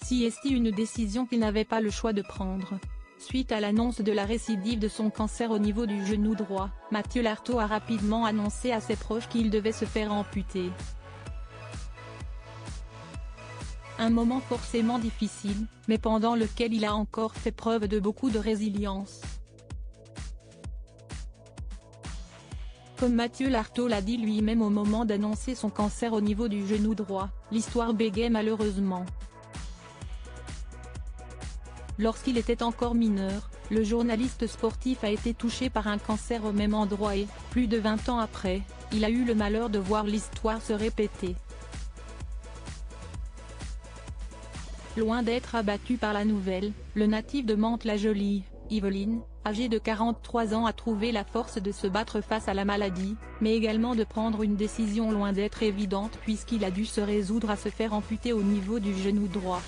Celle-ci estime une décision qu'il n'avait pas le choix de prendre. Suite à l'annonce de la récidive de son cancer au niveau du genou droit, Mathieu Lartaud a rapidement annoncé à ses proches qu'il devait se faire amputer. Un moment forcément difficile, mais pendant lequel il a encore fait preuve de beaucoup de résilience. Comme Mathieu Lartaud l'a dit lui-même au moment d'annoncer son cancer au niveau du genou droit, l'histoire bégaye malheureusement. Lorsqu'il était encore mineur, le journaliste sportif a été touché par un cancer au même endroit et, plus de 20 ans après, il a eu le malheur de voir l'histoire se répéter. Loin d'être abattu par la nouvelle, le natif de Mantes-la-Jolie, Yvelines, âgé de 43 ans a trouvé la force de se battre face à la maladie, mais également de prendre une décision loin d'être évidente puisqu'il a dû se résoudre à se faire amputer au niveau du genou droit.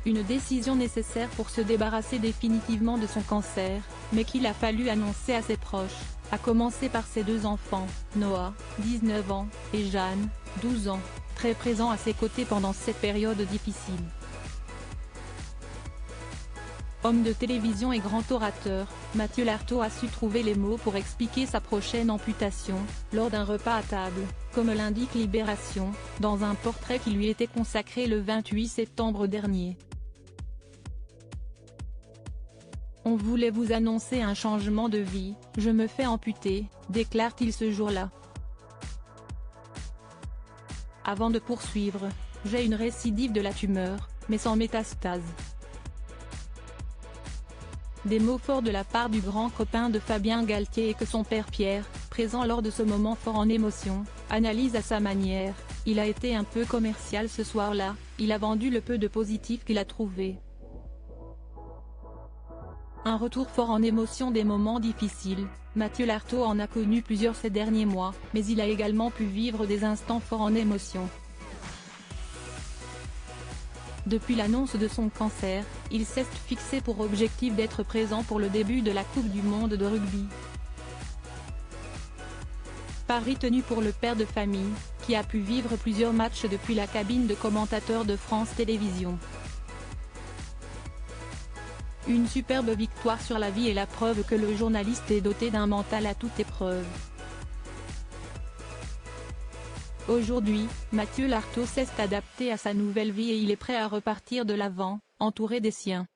Une décision nécessaire pour se débarrasser définitivement de son cancer, mais qu'il a fallu annoncer à ses proches, à commencer par ses deux enfants, Noah, 19 ans, et Jeanne, 12 ans, très présents à ses côtés pendant cette période difficile. Homme de télévision et grand orateur, Mathieu Lartaud a su trouver les mots pour expliquer sa prochaine amputation, lors d'un repas à table, comme l'indique Libération, dans un portrait qui lui était consacré le 28 septembre dernier. On voulait vous annoncer un changement de vie, je me fais amputer, déclare-t-il ce jour-là. Avant de poursuivre, j'ai une récidive de la tumeur, mais sans métastase. Des mots forts de la part du grand copain de Fabien Galtier et que son père Pierre, présent lors de ce moment fort en émotion, analyse à sa manière. Il a été un peu commercial ce soir-là, il a vendu le peu de positif qu'il a trouvé. Un retour fort en émotion des moments difficiles, Mathieu Lartaud en a connu plusieurs ces derniers mois, mais il a également pu vivre des instants forts en émotion. Depuis l'annonce de son cancer, il s'est fixé pour objectif d'être présent pour le début de la Coupe du monde de rugby. Pari tenu pour le père de famille, qui a pu vivre plusieurs matchs depuis la cabine de commentateur de France Télévisions. Une superbe victoire sur la vie est la preuve que le journaliste est doté d'un mental à toute épreuve. Aujourd'hui, Mathieu Lartaud s'est adapté à sa nouvelle vie et il est prêt à repartir de l'avant, entouré des siens.